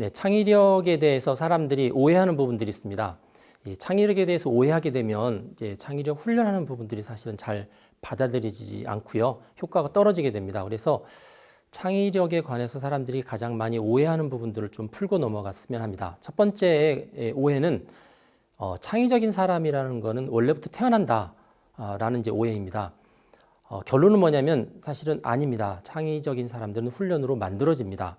네, 창의력에 대해서 사람들이 오해하는 부분들이 있습니다. 이 창의력에 대해서 오해하게 되면 이제 창의력 훈련하는 부분들이 사실은 잘 받아들이지 않고요. 효과가 떨어지게 됩니다. 그래서 창의력에 관해서 사람들이 가장 많이 오해하는 부분들을 좀 풀고 넘어갔으면 합니다. 첫 번째 오해는 창의적인 사람이라는 것은 원래부터 태어난다 라는 이제 오해입니다. 결론은 뭐냐면 사실은 아닙니다. 창의적인 사람들은 훈련으로 만들어집니다.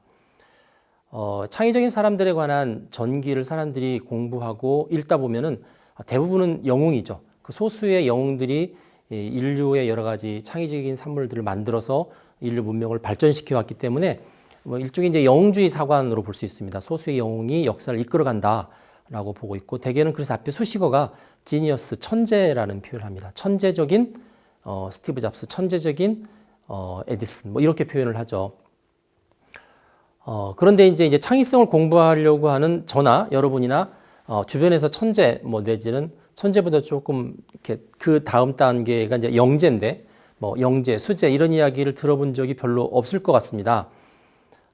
창의적인 사람들에 관한 전기를 사람들이 공부하고 읽다 보면은 대부분은 영웅이죠. 그 소수의 영웅들이 인류의 여러 가지 창의적인 산물들을 만들어서 인류 문명을 발전시켜 왔기 때문에 뭐 일종의 이제 영웅주의 사관으로 볼 수 있습니다. 소수의 영웅이 역사를 이끌어간다라고 보고 있고, 대개는 그래서 앞에 수식어가 지니어스, 천재라는 표현을 합니다. 천재적인 스티브 잡스, 천재적인 에디슨, 뭐 이렇게 표현을 하죠. 그런데 이제 창의성을 공부하려고 하는 저나 여러분이나 주변에서 천재 뭐 내지는 천재보다 조금 이렇게 그 다음 단계가 이제 영재인데 뭐 영재, 수재 이런 이야기를 들어본 적이 별로 없을 것 같습니다.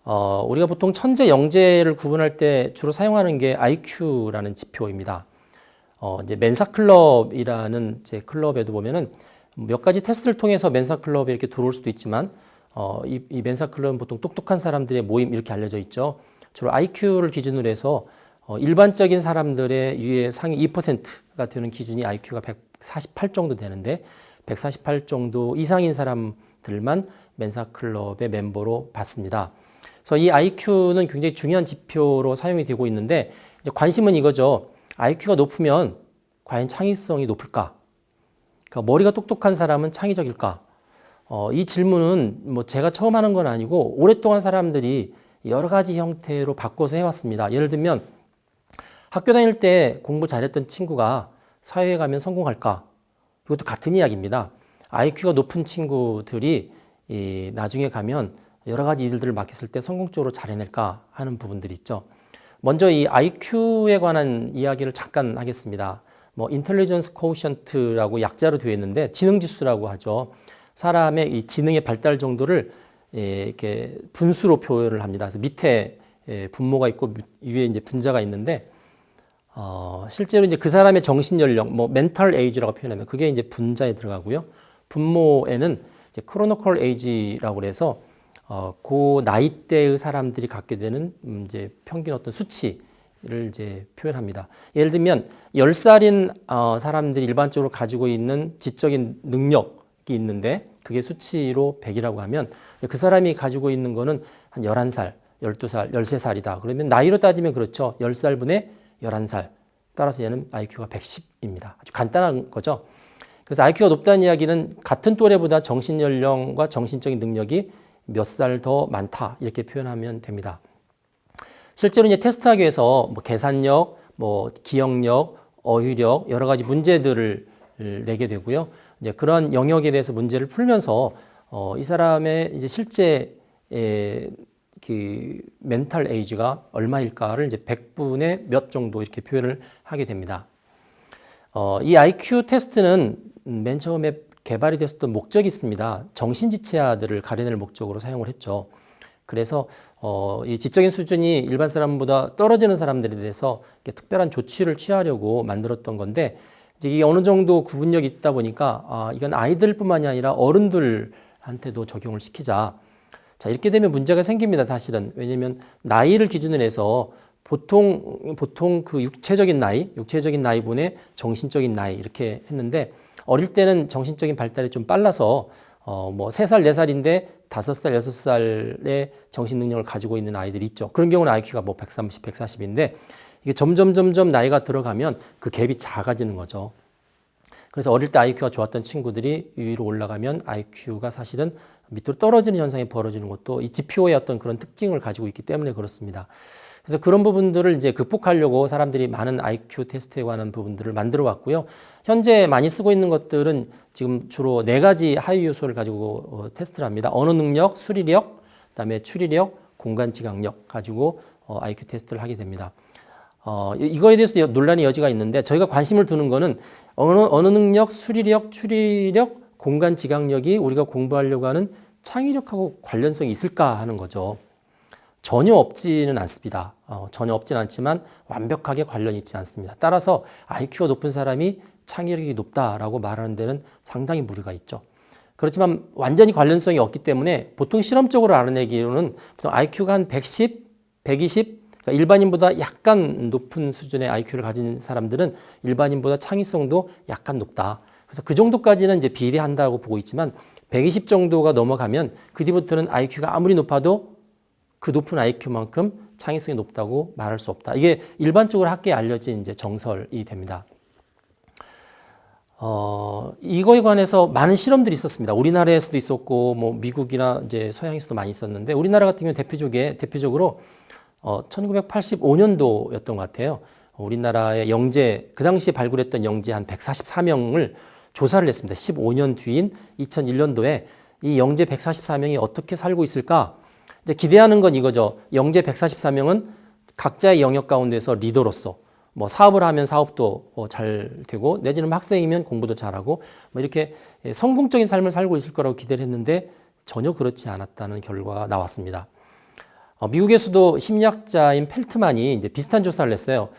우리가 보통 천재, 영재를 구분할 때 주로 사용하는 게 IQ라는 지표입니다. 이제 멘사 클럽이라는 이제 클럽에도 보면은 몇 가지 테스트를 통해서 멘사 클럽에 이렇게 들어올 수도 있지만 이 멘사 클럽은 보통 똑똑한 사람들의 모임 이렇게 알려져 있죠. 주로 IQ를 기준으로 해서 일반적인 사람들의 유의 상위 2%가 되는 기준이 IQ가 148 정도 되는데 148 정도 이상인 사람들만 멘사 클럽의 멤버로 받습니다. 그래서 이 IQ는 굉장히 중요한 지표로 사용이 되고 있는데 이제 관심은 이거죠. IQ가 높으면 과연 창의성이 높을까? 그러니까 머리가 똑똑한 사람은 창의적일까? 이 질문은 뭐 제가 처음 하는 건 아니고 오랫동안 사람들이 여러 가지 형태로 바꿔서 해왔습니다. 예를 들면 학교 다닐 때 공부 잘했던 친구가 사회에 가면 성공할까? 이것도 같은 이야기입니다. IQ가 높은 친구들이 나중에 가면 여러 가지 일들을 맡겼을 때 성공적으로 잘 해낼까 하는 부분들이 있죠. 먼저 이 IQ에 관한 이야기를 잠깐 하겠습니다. 뭐 인텔리전스 코오션트라고 약자로 되어 있는데 지능지수라고 하죠. 사람의 이 지능의 발달 정도를 이렇게 분수로 표현을 합니다. 그래서 밑에 분모가 있고 위에 이제 분자가 있는데 실제로 이제 그 사람의 정신 연령, 뭐 멘탈 에이지라고 표현하면 그게 이제 분자에 들어가고요. 분모에는 이제 크로노컬 에이지라고 그래서 그 나이대의 사람들이 갖게 되는 이제 평균 어떤 수치를 이제 표현합니다. 예를 들면 10살인 사람들이 일반적으로 가지고 있는 지적인 능력이 있는데 그게 수치로 100이라고 하면 그 사람이 가지고 있는 거는 한 11살, 12살, 13살이다. 그러면 나이로 따지면 그렇죠. 10살분의 11살. 따라서 얘는 IQ가 110입니다. 아주 간단한 거죠. 그래서 IQ가 높다는 이야기는 같은 또래보다 정신연령과 정신적인 능력이 몇 살 더 많다. 이렇게 표현하면 됩니다. 실제로 이제 테스트하기 위해서 뭐 계산력, 뭐 기억력, 어휘력, 여러 가지 문제들을 내게 되고요. 이제 그런 영역에 대해서 문제를 풀면서 이 사람의 이제 실제 그 멘탈 에이지가 얼마일까를 이제 100분의 몇 정도 이렇게 표현을 하게 됩니다. 이 IQ 테스트는 맨 처음에 개발이 됐었던 목적이 있습니다. 정신지체아들을 가려낼 목적으로 사용을 했죠. 그래서 이 지적인 수준이 일반 사람보다 떨어지는 사람들에 대해서 특별한 조치를 취하려고 만들었던 건데 이제 이게 어느 정도 구분력이 있다 보니까 이건 아이들뿐만이 아니라 어른들한테도 적용을 시키자. 자, 이렇게 되면 문제가 생깁니다, 사실은. 왜냐면 나이를 기준으로 해서 보통 그 육체적인 나이분의 정신적인 나이 이렇게 했는데 어릴 때는 정신적인 발달이 좀 빨라서 뭐 3살, 4살인데 5살, 6살의 정신 능력을 가지고 있는 아이들이 있죠. 그런 경우는 IQ가 뭐 130, 140인데 이게 점점 나이가 들어가면 그 갭이 작아지는 거죠. 그래서 어릴 때 IQ가 좋았던 친구들이 위로 올라가면 IQ가 사실은 밑으로 떨어지는 현상이 벌어지는 것도 이 지표의 어떤 그런 특징을 가지고 있기 때문에 그렇습니다. 그래서 그런 부분들을 이제 극복하려고 사람들이 많은 IQ 테스트에 관한 부분들을 만들어 왔고요. 현재 많이 쓰고 있는 것들은 지금 주로 4가지 하위 요소를 가지고 테스트를 합니다. 언어 능력, 수리력, 그다음에 추리력, 공간 지각력 가지고 IQ 테스트를 하게 됩니다. 이거에 대해서 논란의 여지가 있는데 저희가 관심을 두는 거는 언어 능력, 수리력, 추리력, 공간 지각력이 우리가 공부하려고 하는 창의력하고 관련성이 있을까 하는 거죠. 전혀 없지는 않습니다. 전혀 없지는 않지만 완벽하게 관련이 있지 않습니다. 따라서 IQ가 높은 사람이 창의력이 높다라고 말하는 데는 상당히 무리가 있죠. 그렇지만 완전히 관련성이 없기 때문에 보통 실험적으로 알아내기로는 보통 IQ가 한 110, 120, 그러니까 일반인보다 약간 높은 수준의 IQ를 가진 사람들은 일반인보다 창의성도 약간 높다. 그래서 그 정도까지는 이제 비례한다고 보고 있지만 120 정도가 넘어가면 그 뒤부터는 IQ가 아무리 높아도 그 높은 IQ만큼 창의성이 높다고 말할 수 없다. 이게 일반적으로 학계에 알려진 이제 정설이 됩니다. 이거에 관해서 많은 실험들이 있었습니다. 우리나라에서도 있었고, 뭐 미국이나 이제 서양에서도 많이 있었는데, 우리나라 같은 경우 대표적으로 1985년도였던 것 같아요. 우리나라의 영재, 그 당시에 발굴했던 영재 한 144명을 조사를 했습니다. 15년 뒤인 2001년도에 이 영재 144명이 어떻게 살고 있을까? 이제 기대하는 건 이거죠. 영재 144명은 각자의 영역 가운데서 리더로서 뭐 사업을 하면 사업도 잘 되고 내지는 학생이면 공부도 잘하고 뭐 이렇게 성공적인 삶을 살고 있을 거라고 기대를 했는데 전혀 그렇지 않았다는 결과가 나왔습니다. 미국에서도 심리학자인 펠트만이 이제 비슷한 조사를 했어요.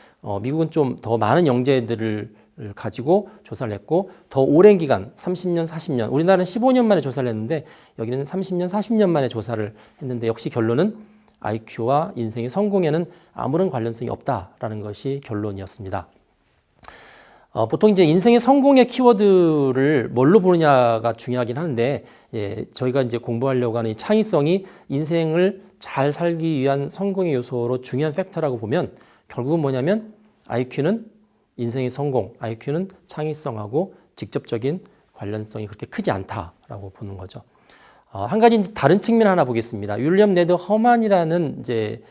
미국은 좀 더 많은 영재들을 가지고 조사를 했고 더 오랜 기간 30년, 40년, 우리나라는 15년 만에 조사를 했는데 여기는 30년, 40년 만에 조사를 했는데 역시 결론은 IQ와 인생의 성공에는 아무런 관련성이 없다라는 것이 결론이었습니다. 보통 이제 인생의 성공의 키워드를 뭘로 보느냐가 중요하긴 하는데, 저희가 이제 공부하려고 하는 이 창의성이 인생을 잘 살기 위한 성공의 요소로 중요한 팩터라고 보면 결국은 뭐냐면 IQ는 인생의 성공, IQ는 창의성하고 직접적인 관련성이 그렇게 크지 않다라고 보는 거죠. 한 가지 다른 측면 하나 보겠습니다. 윌리엄 네드 허만이라는 이제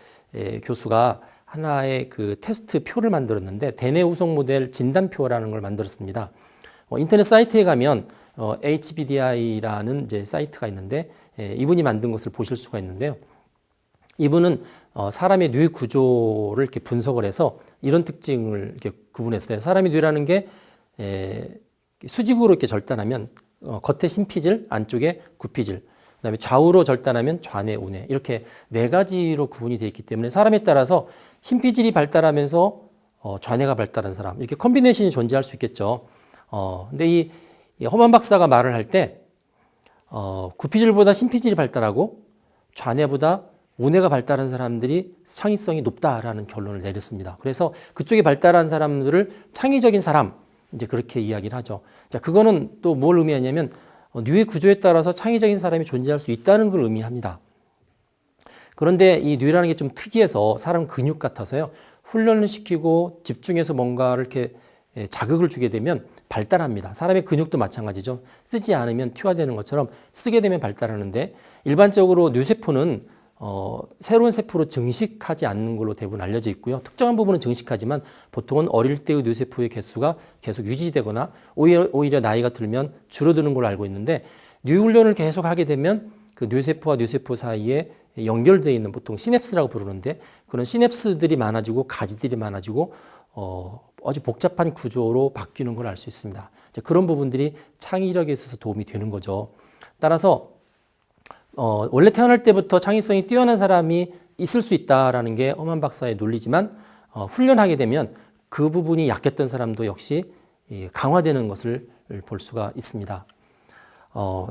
교수가 하나의 그 테스트 표를 만들었는데 대뇌 우성 모델 진단표라는 걸 만들었습니다. 인터넷 사이트에 가면 HBDI라는 이제 사이트가 있는데 이분이 만든 것을 보실 수가 있는데요. 이분은 사람의 뇌 구조를 이렇게 분석을 해서 이런 특징을 이렇게 구분했어요. 사람의 뇌라는 게 수직으로 이렇게 절단하면 겉에 심피질, 안쪽에 구피질, 그다음에 좌우로 절단하면 좌뇌, 우뇌 이렇게 네 가지로 구분이 되어 있기 때문에 사람에 따라서 심피질이 발달하면서 좌뇌가 발달한 사람 이렇게 컨비네이션이 존재할 수 있겠죠. 근데 이 허만 박사가 말을 할 때 구피질보다 심피질이 발달하고 좌뇌보다 우뇌가 발달한 사람들이 창의성이 높다라는 결론을 내렸습니다. 그래서 그쪽에 발달한 사람들을 창의적인 사람 이제 그렇게 이야기를 하죠. 자, 그거는 또 뭘 의미하냐면 뇌의 구조에 따라서 창의적인 사람이 존재할 수 있다는 걸 의미합니다. 그런데 이 뇌라는 게 좀 특이해서 사람 근육 같아서요. 훈련을 시키고 집중해서 뭔가를 이렇게 자극을 주게 되면 발달합니다. 사람의 근육도 마찬가지죠. 쓰지 않으면 퇴화되는 것처럼 쓰게 되면 발달하는데 일반적으로 뇌세포는 새로운 세포로 증식하지 않는 걸로 대부분 알려져 있고요. 특정한 부분은 증식하지만 보통은 어릴 때의 뇌세포의 개수가 계속 유지되거나 오히려 나이가 들면 줄어드는 걸로 알고 있는데 뇌훈련을 계속 하게 되면 그 뇌세포와 뇌세포 사이에 연결되어 있는 보통 시냅스라고 부르는데 그런 시냅스들이 많아지고 가지들이 많아지고 아주 복잡한 구조로 바뀌는 걸 알 수 있습니다. 그런 부분들이 창의력에 있어서 도움이 되는 거죠. 따라서 원래 태어날 때부터 창의성이 뛰어난 사람이 있을 수 있다라는 게 허만 박사의 논리지만 훈련하게 되면 그 부분이 약했던 사람도 역시 강화되는 것을 볼 수가 있습니다.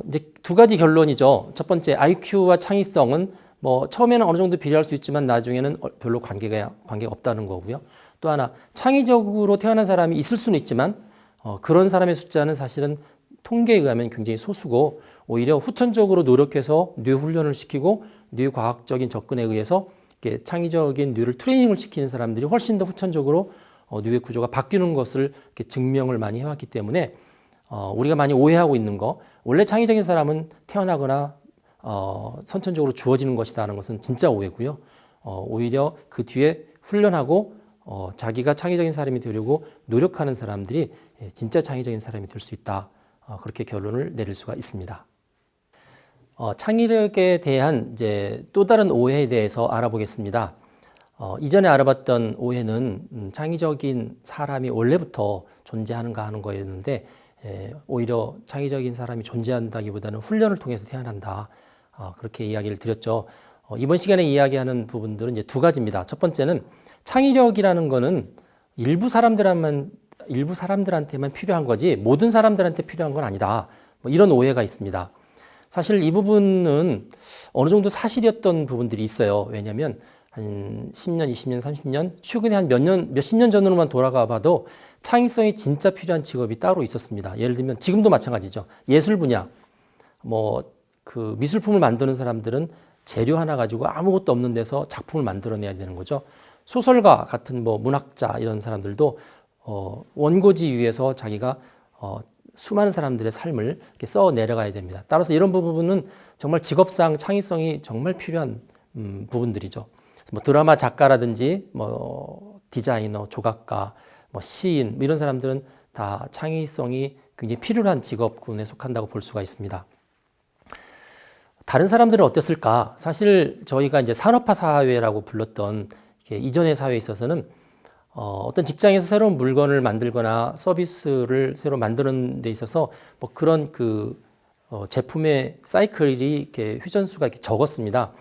이제 두 가지 결론이죠. 첫 번째, IQ와 창의성은 뭐 처음에는 어느 정도 비례할 수 있지만 나중에는 별로 관계가 없다는 거고요. 또 하나, 창의적으로 태어난 사람이 있을 수는 있지만 그런 사람의 숫자는 사실은 통계에 의하면 굉장히 소수고 오히려 후천적으로 노력해서 뇌 훈련을 시키고 뇌 과학적인 접근에 의해서 이렇게 창의적인 뇌를 트레이닝을 시키는 사람들이 훨씬 더 후천적으로 뇌의 구조가 바뀌는 것을 이렇게 증명을 많이 해왔기 때문에 우리가 많이 오해하고 있는 거 원래 창의적인 사람은 태어나거나 선천적으로 주어지는 것이다 하는 것은 진짜 오해고요. 오히려 그 뒤에 훈련하고 자기가 창의적인 사람이 되려고 노력하는 사람들이 진짜 창의적인 사람이 될 수 있다. 그렇게 결론을 내릴 수가 있습니다. 창의력에 대한 이제 또 다른 오해에 대해서 알아보겠습니다. 이전에 알아봤던 오해는 창의적인 사람이 원래부터 존재하는가 하는 거였는데 오히려 창의적인 사람이 존재한다기보다는 훈련을 통해서 태어난다. 그렇게 이야기를 드렸죠. 이번 시간에 이야기하는 부분들은 이제 두 가지입니다. 첫 번째는 창의적이라는 거는 일부 사람들한테만 필요한 거지 모든 사람들한테 필요한 건 아니다. 뭐 이런 오해가 있습니다. 사실 이 부분은 어느 정도 사실이었던 부분들이 있어요. 왜냐하면 한 10년, 20년, 30년, 최근에 한 몇십 년 전으로만 돌아가 봐도 창의성이 진짜 필요한 직업이 따로 있었습니다. 예를 들면 지금도 마찬가지죠. 예술 분야, 그 미술품을 만드는 사람들은 재료 하나 가지고 아무것도 없는 데서 작품을 만들어내야 되는 거죠. 소설가 같은 문학자 이런 사람들도 원고지 위에서 자기가 수많은 사람들의 삶을 이렇게 써 내려가야 됩니다. 따라서 이런 부분은 정말 직업상 창의성이 정말 필요한 부분들이죠. 드라마 작가라든지 디자이너, 조각가, 시인 이런 사람들은 다 창의성이 굉장히 필요한 직업군에 속한다고 볼 수가 있습니다. 다른 사람들은 어땠을까? 사실 저희가 이제 산업화 사회라고 불렀던 이전의 사회에 있어서는 어떤 직장에서 새로운 물건을 만들거나 서비스를 새로 만드는 데 있어서 그런 제품의 사이클이 이렇게 회전수가 이렇게 적었습니다.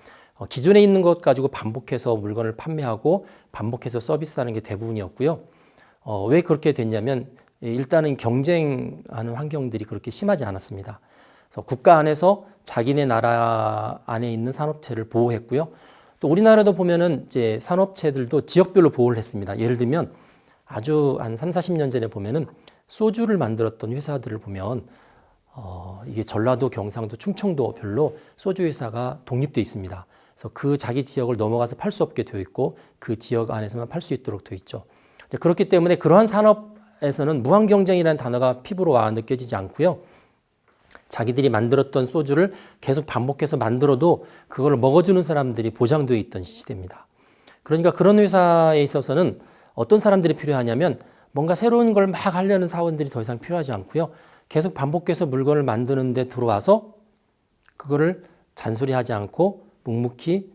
기존에 있는 것 가지고 반복해서 물건을 판매하고 반복해서 서비스하는 게 대부분이었고요. 왜 그렇게 됐냐면 일단은 경쟁하는 환경들이 그렇게 심하지 않았습니다. 그래서 국가 안에서 자기네 나라 안에 있는 산업체를 보호했고요. 또 우리나라도 보면은 이제 산업체들도 지역별로 보호를 했습니다. 예를 들면 아주 한 3, 40년 전에 보면은 소주를 만들었던 회사들을 보면 이게 전라도, 경상도, 충청도 별로 소주 회사가 독립돼 있습니다. 그래서 그 자기 지역을 넘어가서 팔 수 없게 되어 있고 그 지역 안에서만 팔 수 있도록 되어 있죠. 그렇기 때문에 그러한 산업에서는 무한 경쟁이라는 단어가 피부로 와 느껴지지 않고요. 자기들이 만들었던 소주를 계속 반복해서 만들어도 그걸 먹어주는 사람들이 보장되어 있던 시대입니다. 그러니까 그런 회사에 있어서는 어떤 사람들이 필요하냐면 뭔가 새로운 걸 막 하려는 사원들이 더 이상 필요하지 않고요. 계속 반복해서 물건을 만드는 데 들어와서 그거를 잔소리하지 않고 묵묵히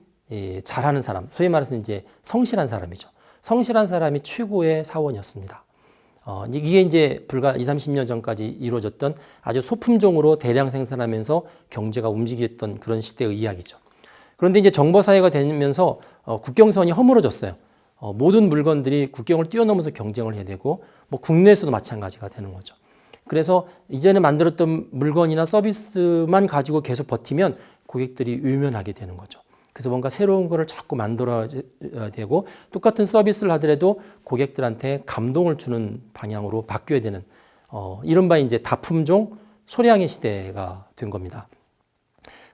잘하는 사람, 소위 말해서 이제 성실한 사람이죠. 성실한 사람이 최고의 사원이었습니다. 이게 이제 불과 20, 30년 전까지 이루어졌던 아주 소품종으로 대량 생산하면서 경제가 움직였던 그런 시대의 이야기죠. 그런데 이제 정보사회가 되면서 국경선이 허물어졌어요. 모든 물건들이 국경을 뛰어넘어서 경쟁을 해야 되고 국내에서도 마찬가지가 되는 거죠. 그래서 이전에 만들었던 물건이나 서비스만 가지고 계속 버티면 고객들이 외면하게 되는 거죠. 그래서 뭔가 새로운 거를 자꾸 만들어야 되고 똑같은 서비스를 하더라도 고객들한테 감동을 주는 방향으로 바뀌어야 되는 이른바 이제 다품종 소량의 시대가 된 겁니다.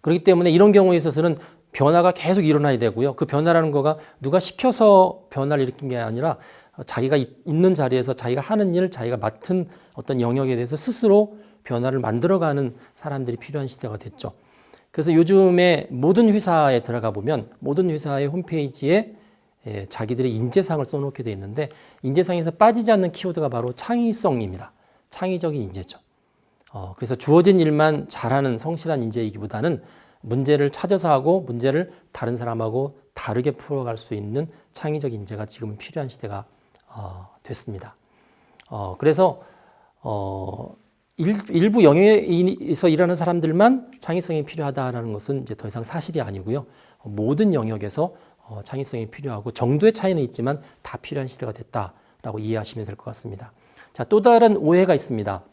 그렇기 때문에 이런 경우에 있어서는 변화가 계속 일어나야 되고요. 그 변화라는 거가 누가 시켜서 변화를 일으킨 게 아니라 자기가 있는 자리에서 자기가 하는 일, 자기가 맡은 어떤 영역에 대해서 스스로 변화를 만들어가는 사람들이 필요한 시대가 됐죠. 그래서 요즘에 모든 회사에 들어가 보면 모든 회사의 홈페이지에 자기들의 인재상을 써놓게 돼 있는데 인재상에서 빠지지 않는 키워드가 바로 창의성입니다. 창의적인 인재죠. 그래서 주어진 일만 잘하는 성실한 인재이기보다는 문제를 찾아서 하고 문제를 다른 사람하고 다르게 풀어갈 수 있는 창의적 인재가 지금 필요한 시대가 됐습니다. 그래서 일부 영역에서 일하는 사람들만 창의성이 필요하다는 것은 이제 더 이상 사실이 아니고요. 모든 영역에서 창의성이 필요하고 정도의 차이는 있지만 다 필요한 시대가 됐다라고 이해하시면 될 것 같습니다. 자, 또 다른 오해가 있습니다.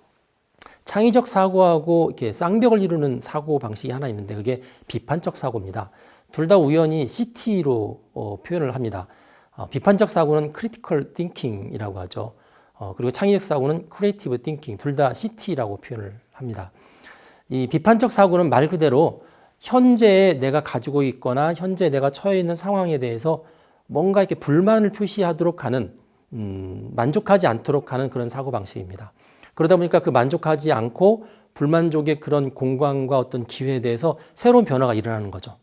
창의적 사고하고 이렇게 쌍벽을 이루는 사고 방식이 하나 있는데 그게 비판적 사고입니다. 둘 다 우연히 CT로 표현을 합니다. 비판적 사고는 critical thinking이라고 하죠. 그리고 창의적 사고는 creative thinking, 둘 다 CT라고 표현을 합니다. 이 비판적 사고는 말 그대로 현재 내가 가지고 있거나 현재 내가 처해 있는 상황에 대해서 뭔가 이렇게 불만을 표시하도록 하는, 만족하지 않도록 하는 그런 사고 방식입니다. 그러다 보니까 그 만족하지 않고 불만족의 그런 공간과 어떤 기회에 대해서 새로운 변화가 일어나는 거죠.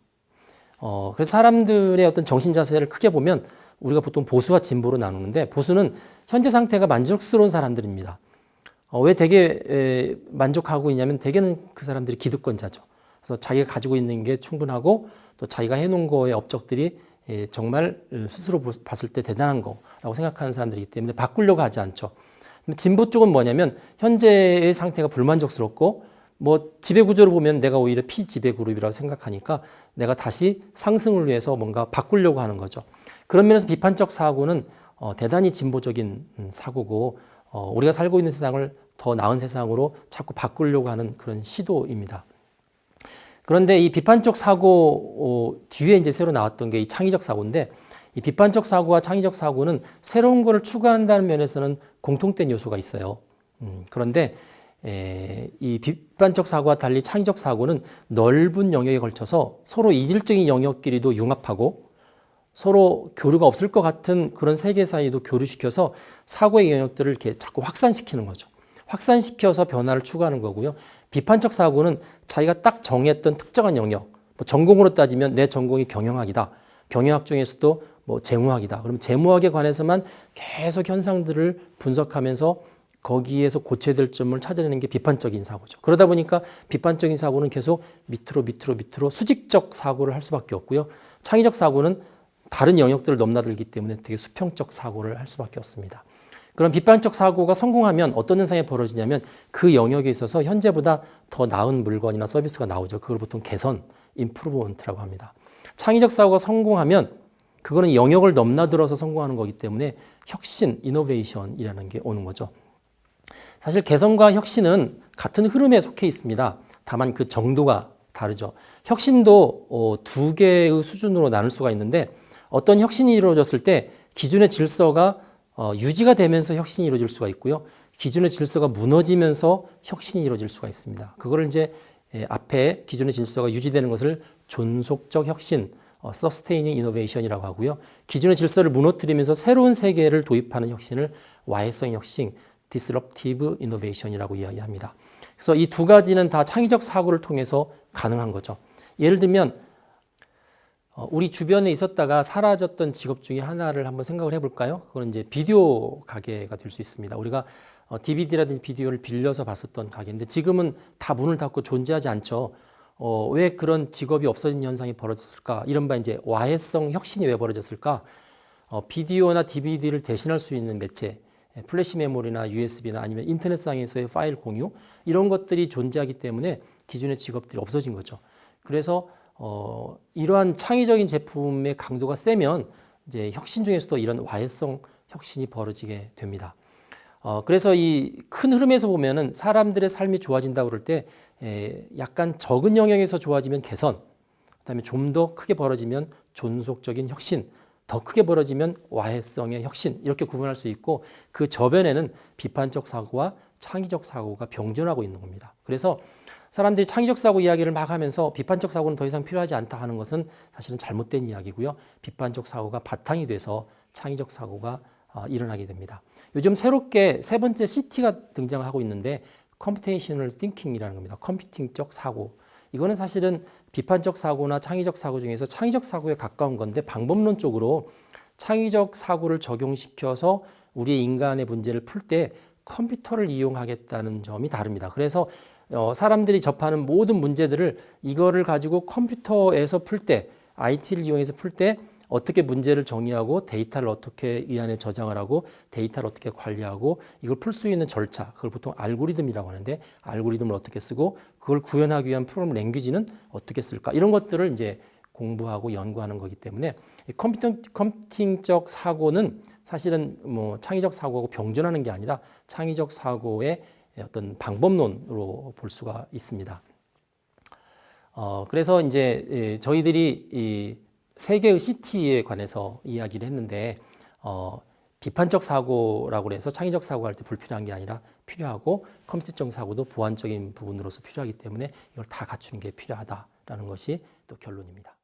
그래서 사람들의 어떤 정신 자세를 크게 보면 우리가 보통 보수와 진보로 나누는데 보수는 현재 상태가 만족스러운 사람들입니다. 왜 되게 만족하고 있냐면 대개는 그 사람들이 기득권자죠. 그래서 자기가 가지고 있는 게 충분하고 또 자기가 해놓은 거의 업적들이 정말 스스로 봤을 때 대단한 거라고 생각하는 사람들이기 때문에 바꾸려고 하지 않죠. 진보 쪽은 뭐냐면 현재의 상태가 불만족스럽고 뭐 지배 구조를 보면 내가 오히려 피지배 그룹이라고 생각하니까 내가 다시 상승을 위해서 뭔가 바꾸려고 하는 거죠. 그런 면에서 비판적 사고는 대단히 진보적인 사고고 우리가 살고 있는 세상을 더 나은 세상으로 자꾸 바꾸려고 하는 그런 시도입니다. 그런데 이 비판적 사고 뒤에 이제 새로 나왔던 게 이 창의적 사고인데, 이 비판적 사고와 창의적 사고는 새로운 것을 추구한다는 면에서는 공통된 요소가 있어요. 그런데 이 비판적 사고와 달리 창의적 사고는 넓은 영역에 걸쳐서 서로 이질적인 영역끼리도 융합하고 서로 교류가 없을 것 같은 그런 세계 사이도 교류시켜서 사고의 영역들을 이렇게 자꾸 확산시키는 거죠. 확산시켜서 변화를 추구하는 거고요. 비판적 사고는 자기가 딱 정했던 특정한 영역, 뭐 전공으로 따지면 내 전공이 경영학이다. 경영학 중에서도 뭐 재무학이다. 그러면 재무학에 관해서만 계속 현상들을 분석하면서 거기에서 고쳐야 될 점을 찾아내는 게 비판적인 사고죠. 그러다 보니까 비판적인 사고는 계속 밑으로 수직적 사고를 할 수밖에 없고요. 창의적 사고는 다른 영역들을 넘나들기 때문에 되게 수평적 사고를 할 수밖에 없습니다. 그런 비판적 사고가 성공하면 어떤 현상이 벌어지냐면 그 영역에 있어서 현재보다 더 나은 물건이나 서비스가 나오죠. 그걸 보통 개선, 임프루먼트라고 합니다. 창의적 사고가 성공하면 그거는 영역을 넘나들어서 성공하는 거기 때문에 혁신, 이노베이션이라는 게 오는 거죠. 사실 개선과 혁신은 같은 흐름에 속해 있습니다. 다만 그 정도가 다르죠. 혁신도 두 개의 수준으로 나눌 수가 있는데, 어떤 혁신이 이루어졌을 때 기존의 질서가 유지가 되면서 혁신이 이루어질 수가 있고요. 기존의 질서가 무너지면서 혁신이 이루어질 수가 있습니다. 그거를 이제 앞에 기존의 질서가 유지되는 것을 존속적 혁신, Sustaining Innovation이라고 하고요. 기존의 질서를 무너뜨리면서 새로운 세계를 도입하는 혁신을 와해성 혁신, Disruptive Innovation이라고 이야기합니다. 그래서 이 두 가지는 다 창의적 사고를 통해서 가능한 거죠. 예를 들면 우리 주변에 있었다가 사라졌던 직업 중에 하나를 한번 생각을 해볼까요? 그건 이제 비디오 가게가 될 수 있습니다. 우리가 DVD라든지 비디오를 빌려서 봤었던 가게인데 지금은 다 문을 닫고 존재하지 않죠. 왜 그런 직업이 없어진 현상이 벌어졌을까? 이른바 이제 와해성 혁신이 왜 벌어졌을까? 비디오나 DVD를 대신할 수 있는 매체, 플래시 메모리나 USB나 아니면 인터넷상에서의 파일 공유, 이런 것들이 존재하기 때문에 기존의 직업들이 없어진 거죠. 그래서 이러한 창의적인 제품의 강도가 세면 이제 혁신 중에서도 이런 와해성 혁신이 벌어지게 됩니다. 그래서 이 큰 흐름에서 보면은 사람들의 삶이 좋아진다고 그럴 때 약간 적은 영역에서 좋아지면 개선, 그다음에 좀 더 크게 벌어지면 존속적인 혁신, 더 크게 벌어지면 와해성의 혁신, 이렇게 구분할 수 있고, 그 저변에는 비판적 사고와 창의적 사고가 병존하고 있는 겁니다. 그래서 사람들이 창의적 사고 이야기를 막 하면서 비판적 사고는 더 이상 필요하지 않다 하는 것은 사실은 잘못된 이야기고요. 비판적 사고가 바탕이 돼서 창의적 사고가 일어나게 됩니다. 요즘 새롭게 세 번째 CT가 등장하고 있는데 Computational Thinking이라는 겁니다. 컴퓨팅적 사고. 이거는 사실은 비판적 사고나 창의적 사고 중에서 창의적 사고에 가까운 건데, 방법론적으로 창의적 사고를 적용시켜서 우리의 인간의 문제를 풀 때 컴퓨터를 이용하겠다는 점이 다릅니다. 그래서 사람들이 접하는 모든 문제들을 이거를 가지고 컴퓨터에서 풀 때, IT를 이용해서 풀 때 어떻게 문제를 정의하고 데이터를 어떻게 이 안에 저장을 하고 데이터를 어떻게 관리하고 이걸 풀 수 있는 절차, 그걸 보통 알고리즘이라고 하는데, 알고리즘을 어떻게 쓰고 그걸 구현하기 위한 프로그램 랭귀지는 어떻게 쓸까, 이런 것들을 이제 공부하고 연구하는 거기 때문에 컴퓨팅적 사고는 사실은 뭐 창의적 사고하고 병존하는 게 아니라 창의적 사고의 어떤 방법론으로 볼 수가 있습니다. 그래서 이제 저희들이 이 세 개의 CT에 관해서 이야기를 했는데, 비판적 사고라고 해서 창의적 사고 할 때 불필요한 게 아니라 필요하고, 컴퓨터적 사고도 보완적인 부분으로서 필요하기 때문에 이걸 다 갖추는 게 필요하다라는 것이 또 결론입니다.